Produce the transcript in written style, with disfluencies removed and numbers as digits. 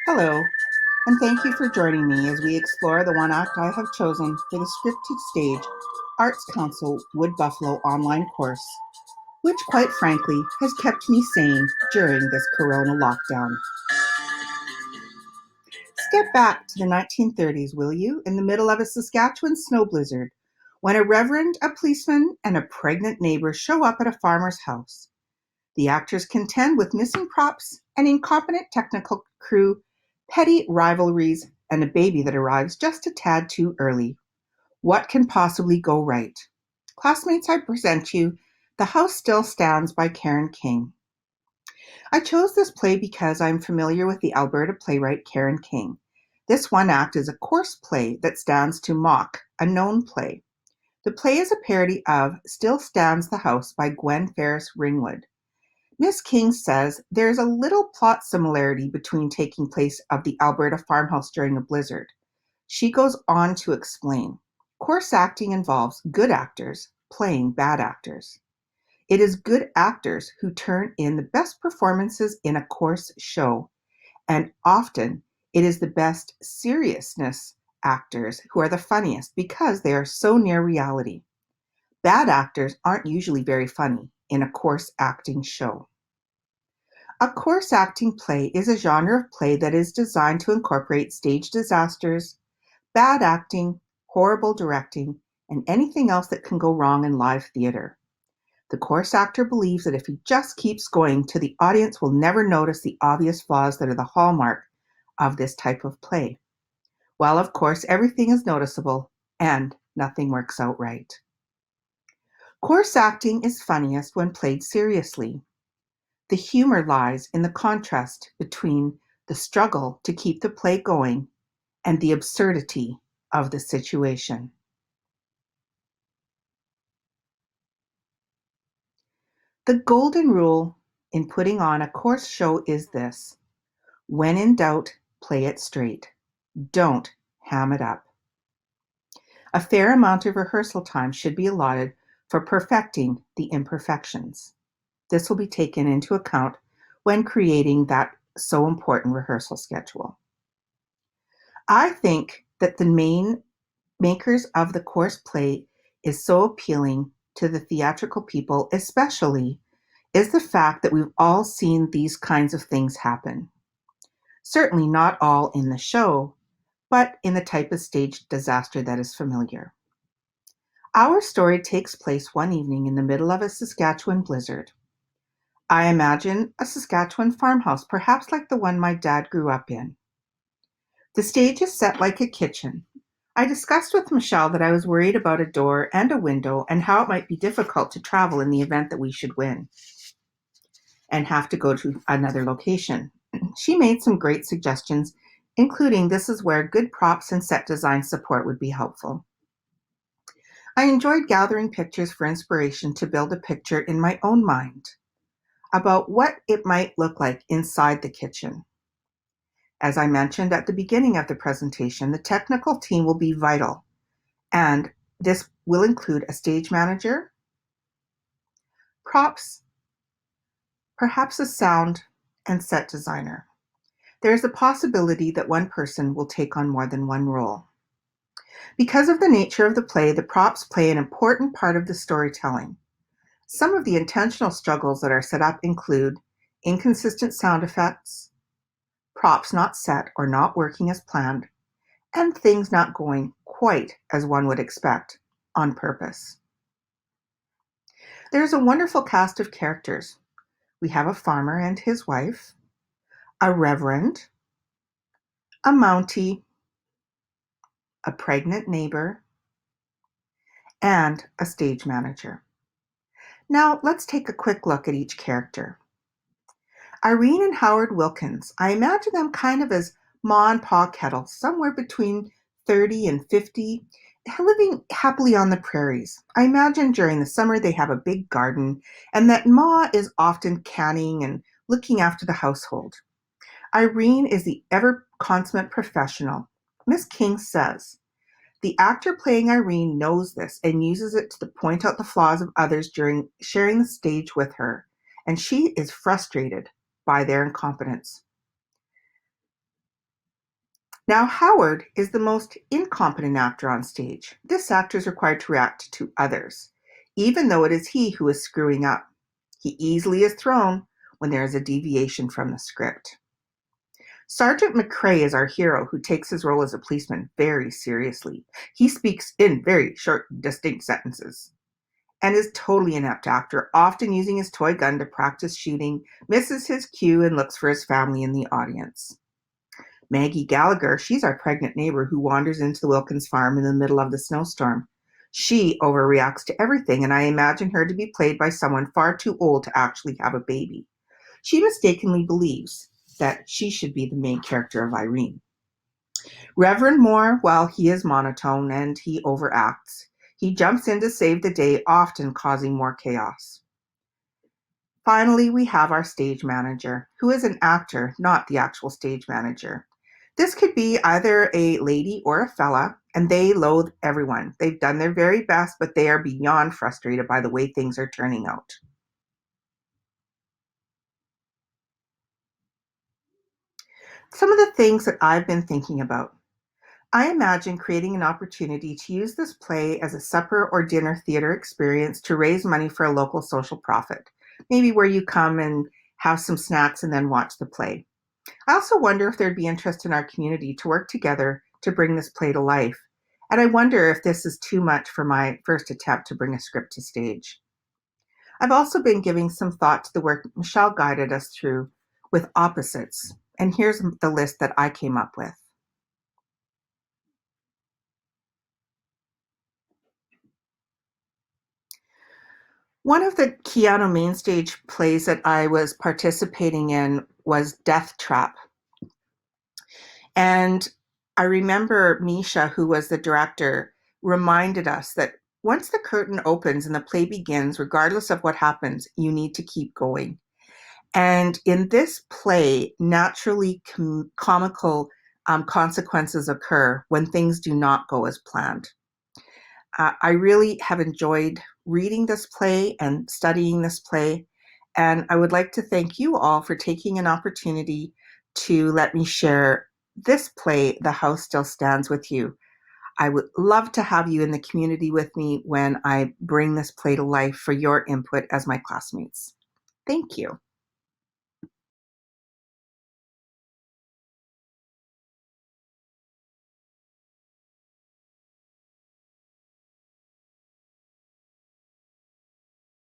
Hello, and thank you for joining me as we explore the one act I have chosen for the scripted stage Arts Council Wood Buffalo online course, which quite frankly has kept me sane during this corona lockdown. Step back to the 1930s, will you, in the middle of a Saskatchewan snow blizzard, when a reverend, a policeman, and a pregnant neighbor show up at a farmer's house. The actors contend with missing props, an incompetent technical crew, petty rivalries, and a baby that arrives just a tad too early. What can possibly go right? Classmates, I present you The House Still Stands by Karen King. I chose this play because I'm familiar with the Alberta playwright Karen King. This one act is a course play that stands to mock a known play. The play is a parody of Still Stands the House by Gwen Ferris Ringwood. Miss King says there is a little plot similarity between taking place of the Alberta farmhouse during a blizzard. She goes on to explain. Course acting involves good actors playing bad actors. It is good actors who turn in the best performances in a course show, and often it is the best seriousness actors who are the funniest because they are so near reality. Bad actors aren't usually very funny in a course acting show. A course acting play is a genre of play that is designed to incorporate stage disasters, bad acting, horrible directing, and anything else that can go wrong in live theater. The course actor believes that if he just keeps going to the audience will never notice the obvious flaws that are the hallmark of this type of play. While of course everything is noticeable and nothing works out right. Course acting is funniest when played seriously. The humor lies in the contrast between the struggle to keep the play going and the absurdity of the situation. The golden rule in putting on a course show is this: when in doubt, play it straight. Don't ham it up. A fair amount of rehearsal time should be allotted for perfecting the imperfections. This will be taken into account when creating that so important rehearsal schedule. I think that the main makers of the course play is so appealing to the theatrical people, especially, is the fact that we've all seen these kinds of things happen. Certainly not all in the show, but in the type of stage disaster that is familiar. Our story takes place one evening in the middle of a Saskatchewan blizzard. I imagine a Saskatchewan farmhouse, perhaps like the one my dad grew up in. The stage is set like a kitchen. I discussed with Michelle that I was worried about a door and a window and how it might be difficult to travel in the event that we should win and have to go to another location. She made some great suggestions, including this is where good props and set design support would be helpful. I enjoyed gathering pictures for inspiration to build a picture in my own mind about what it might look like inside the kitchen. As I mentioned at the beginning of the presentation, the technical team will be vital, and this will include a stage manager, props, perhaps a sound and set designer. There is a possibility that one person will take on more than one role. Because of the nature of the play, the props play an important part of the storytelling. Some of the intentional struggles that are set up include inconsistent sound effects, props not set or not working as planned, and things not going quite as one would expect on purpose. There is a wonderful cast of characters. We have a farmer and his wife, a reverend, a Mountie, a pregnant neighbor, and a stage manager. Now let's take a quick look at each character. Irene and Howard Wilkins. I imagine them kind of as Ma and Pa Kettle, somewhere between 30 and 50, living happily on the prairies. I imagine during the summer they have a big garden and that Ma is often canning and looking after the household. Irene is the ever consummate professional. Miss King says, the actor playing Irene knows this and uses it to point out the flaws of others during sharing the stage with her, and she is frustrated by their incompetence. Now, Howard is the most incompetent actor on stage. This actor is required to react to others, even though it is he who is screwing up. He easily is thrown when there is a deviation from the script. Sergeant McCrae is our hero who takes his role as a policeman very seriously. He speaks in very short, distinct sentences and is totally inept actor, often using his toy gun to practice shooting, misses his cue, and looks for his family in the audience. Maggie Gallagher, she's our pregnant neighbor who wanders into the Wilkins farm in the middle of the snowstorm. She overreacts to everything, and I imagine her to be played by someone far too old to actually have a baby. She mistakenly believes that she should be the main character of Irene. Reverend Moore, well, he is monotone and he overacts. He jumps in to save the day, often causing more chaos. Finally, we have our stage manager, who is an actor, not the actual stage manager. This could be either a lady or a fella, and they loathe everyone. They've done their very best, but they are beyond frustrated by the way things are turning out. Some of the things that I've been thinking about. I imagine creating an opportunity to use this play as a supper or dinner theater experience to raise money for a local social profit, maybe where you come and have some snacks and then watch the play. I also wonder if there'd be interest in our community to work together to bring this play to life. And I wonder if this is too much for my first attempt to bring a script to stage. I've also been giving some thought to the work Michelle guided us through with opposites. And here's the list that I came up with. One of the Keanu Mainstage plays that I was participating in was Death Trap. And I remember Misha, who was the director, reminded us that once the curtain opens and the play begins, regardless of what happens, you need to keep going. And in this play, naturally comical consequences occur when things do not go as planned. I really have enjoyed reading this play and studying this play. And I would like to thank you all for taking an opportunity to let me share this play, The House Still Stands with You. I would love to have you in the community with me when I bring this play to life for your input as my classmates. Thank you.